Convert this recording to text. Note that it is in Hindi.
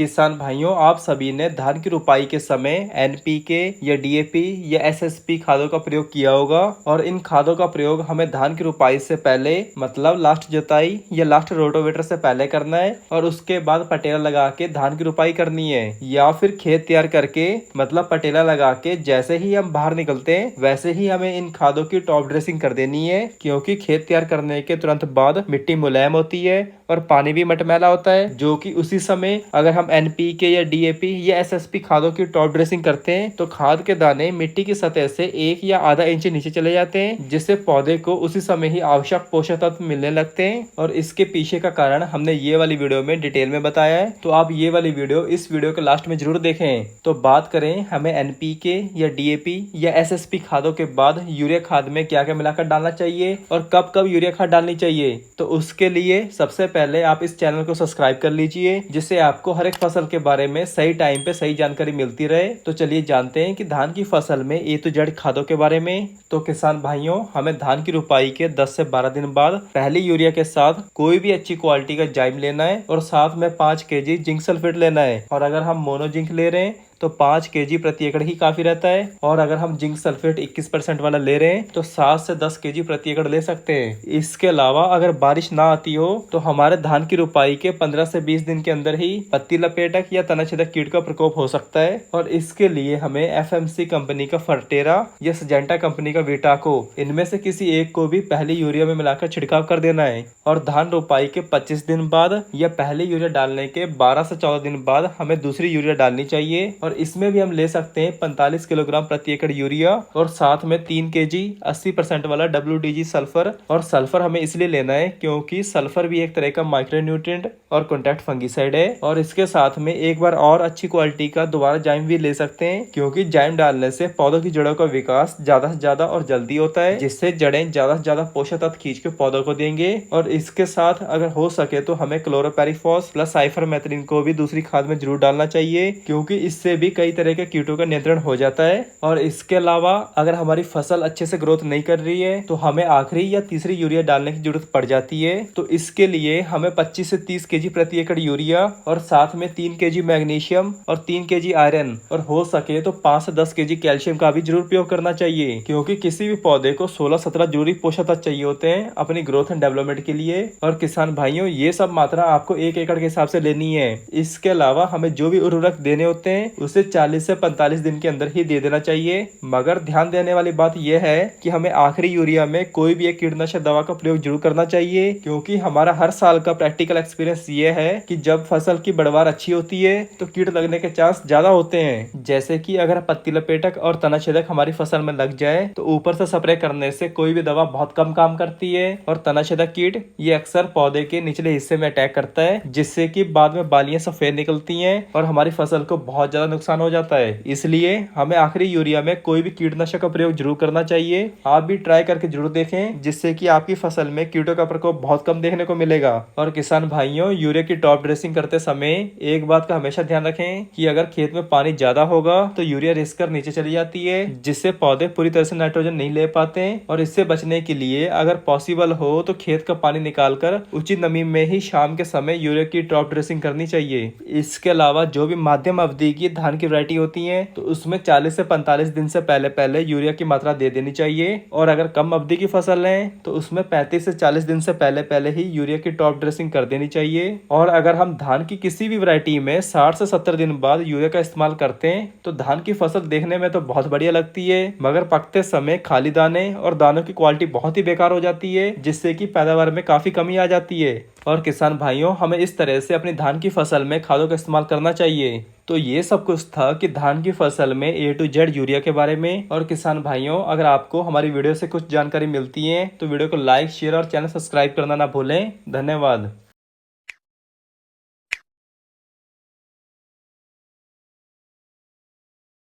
किसान भाइयों, आप सभी ने धान की रुपाई के समय एनपीके या डीएपी या एसएसपी खादों का प्रयोग किया होगा। और इन खादों का प्रयोग हमें धान की रुपाई से पहले मतलब लास्ट जुताई या लास्ट रोटोवेटर से पहले करना है और उसके बाद पटेला लगा के धान की रुपाई करनी है, या फिर खेत तैयार करके मतलब पटेला लगा के जैसे ही हम बाहर निकलते हैं वैसे ही हमें इन खादों की टॉप ड्रेसिंग कर देनी है। क्योंकि खेत तैयार करने के तुरंत बाद मिट्टी मुलायम होती है और पानी भी मटमैला होता है, जो कि उसी समय अगर हम एनपीके या डीएपी या एसएसपी खादों की टॉप ड्रेसिंग करते हैं तो खाद के दाने मिट्टी की सतह से 1 या आधा इंच नीचे चले जाते हैं, जिससे पौधे को उसी समय ही आवश्यक पोषक तत्व मिलने लगते हैं। और इसके पीछे का कारण हमने ये वाली वीडियो में डिटेल में बताया है, तो आप ये वाली वीडियो इस वीडियो के लास्ट में जरूर देखें। तो बात करें हमें एनपीके या डीएपी या एसएसपी खादों के बाद यूरिया खाद में क्या क्या मिलाकर डालना चाहिए और कब कब यूरिया खाद डालनी चाहिए, तो उसके लिए सबसे पहले आप इस चैनल को सब्सक्राइब कर लीजिए, जिससे आपको हर एक फसल के बारे में सही टाइम पे सही जानकारी मिलती रहे। तो चलिए जानते हैं कि धान की फसल में ए टू जेड खादों के बारे में। तो किसान भाइयों, हमें धान की रुपाई के 10 से 12 दिन बाद पहली यूरिया के साथ कोई भी अच्छी क्वालिटी का जाइम लेना है और साथ में 5 केजी जिंक सल्फेट लेना है। और अगर हम मोनो जिंक ले रहे हैं तो 5 केजी प्रति एकड़ ही काफी रहता है, और अगर हम जिंक सल्फेट 21% वाला ले रहे हैं तो 7 से 10 केजी प्रति एकड़ ले सकते हैं। इसके अलावा अगर बारिश ना आती हो तो हमारे धान की रुपाई के 15 से 20 दिन के अंदर ही पत्ती लपेटक या तनाछेदक कीट का प्रकोप हो सकता है, और इसके लिए हमें एफएमसी कंपनी का फर्टेरा या सजेंटा कंपनी का वीटाको, इनमें से किसी एक को भी पहले यूरिया में मिलाकर छिड़काव कर देना है। और धान रुपाई के 25 दिन बाद या पहले यूरिया डालने के 12 से 14 दिन बाद हमें दूसरी यूरिया डालनी चाहिए, और इसमें भी हम ले सकते हैं 45 किलोग्राम प्रति एकड़ यूरिया और साथ में 3 केजी 80% वाला WDG सल्फर। और सल्फर हमें इसलिए लेना है क्योंकि सल्फर भी एक तरह का माइक्रोन्यूट्रिएंट और कॉन्टैक्ट फंगिसाइड है। और इसके साथ में एक बार और अच्छी क्वालिटी का दोबारा जाइम भी ले सकते हैं, क्योंकि जाइम डालने से पौधों की जड़ों का विकास ज्यादा से ज्यादा और जल्दी होता है, जिससे जड़ें ज्यादा से ज्यादा पोषक तत्व खींच के पौधों को देंगे। और इसके साथ अगर हो सके तो हमें क्लोरोपेरिफॉस प्लस साइफरमेथ्रिन को भी दूसरी खाद में जरूर डालना चाहिए, क्योंकि इससे भी कई तरह के कीटों का नियंत्रण हो जाता है। और इसके अलावा अगर हमारी फसल अच्छे से ग्रोथ नहीं कर रही है तो हमें आखिरी या तीसरी यूरिया डालने की जरूरत पड़ जाती है। तो इसके लिए हमें 25 से 30 केजी प्रति एकड़ यूरिया और साथ में 3 केजी मैग्नीशियम और 3 केजी आयरन और हो सके तो 5 से 10 केजी कैल्शियम का भी जरूर प्रयोग करना चाहिए, क्योंकि किसी भी पौधे को 16-17 जरूरी पोषक तत्व चाहिए होते हैं अपनी ग्रोथ एंड डेवलपमेंट के लिए। और किसान भाइयों, ये सब मात्रा आपको 1 एकड़ के हिसाब से लेनी है। इसके अलावा हमें जो भी उर्वरक देने होते हैं उसे 40 से 45 दिन के अंदर ही दे देना चाहिए। मगर ध्यान देने वाली बात यह है कि हमें आखिरी यूरिया में कोई भी एक कीटनाशक दवा का प्रयोग जरूर करना चाहिए, क्योंकि हमारा हर साल का प्रैक्टिकल एक्सपीरियंस ये है कि जब फसल की बढ़वार अच्छी होती है तो कीट लगने के चांस ज्यादा होते हैं। जैसे कि अगर पत्ती लपेटक और तनाछेदक हमारी फसल में लग जाए तो ऊपर से स्प्रे करने से कोई भी दवा बहुत कम काम करती है, और तनाछेदक कीट ये अक्सर पौधे के निचले हिस्से में अटैक करता है, जिससे कि बाद में बालियां सफेद निकलती हैं और हमारी फसल को बहुत ज्यादा नुकसान हो जाता है। इसलिए हमें आखिरी यूरिया में कोई भी कीटनाशक का प्रयोग जरूर करना चाहिए। आप भी ट्राई करके जरूर देखें, जिससे कि आपकी फसल में कीटों का प्रकोप बहुत कम देखने को मिलेगा। और किसान भाइयों, यूरिया की टॉप ड्रेसिंग करते समय एक बात का हमेशा ध्यान रखें कि अगर खेत में पानी ज्यादा होगा तो यूरिया रिस कर नीचे चली जाती है, जिससे पौधे पूरी तरह से नाइट्रोजन नहीं ले पाते। और इससे बचने के लिए अगर पॉसिबल हो तो खेत का पानी निकालकर उचित नमी में ही शाम के समय यूरिया की टॉप ड्रेसिंग करनी चाहिए। इसके अलावा जो भी माध्यम अवधि की धान की वैरायटी होती है तो उसमें 40 से 45 दिन से पहले पहले यूरिया की मात्रा दे देनी चाहिए, और अगर कम अवधि की फसल है तो उसमें 35 से 40 दिन से पहले पहले ही यूरिया की टॉप ड्रेसिंग कर देनी चाहिए। और अगर हम धान की किसी भी वैरायटी में 60 से 70 दिन बाद यूरिया का इस्तेमाल करते हैं तो धान की फसल देखने में तो बहुत बढ़िया लगती है, मगर पकते समय खाली दाने और दानों की क्वालिटी बहुत ही बेकार हो जाती है, जिससे कि पैदावार में काफी कमी आ जाती है। और किसान भाइयों, हमें इस तरह से अपनी धान की फसल में खादों का इस्तेमाल करना चाहिए। तो ये सब कुछ था कि धान की फसल में ए टू जेड यूरिया के बारे में। और किसान भाइयों, अगर आपको हमारी वीडियो से कुछ जानकारी मिलती है तो वीडियो को लाइक, शेयर और चैनल सब्सक्राइब करना ना भूलें। धन्यवाद।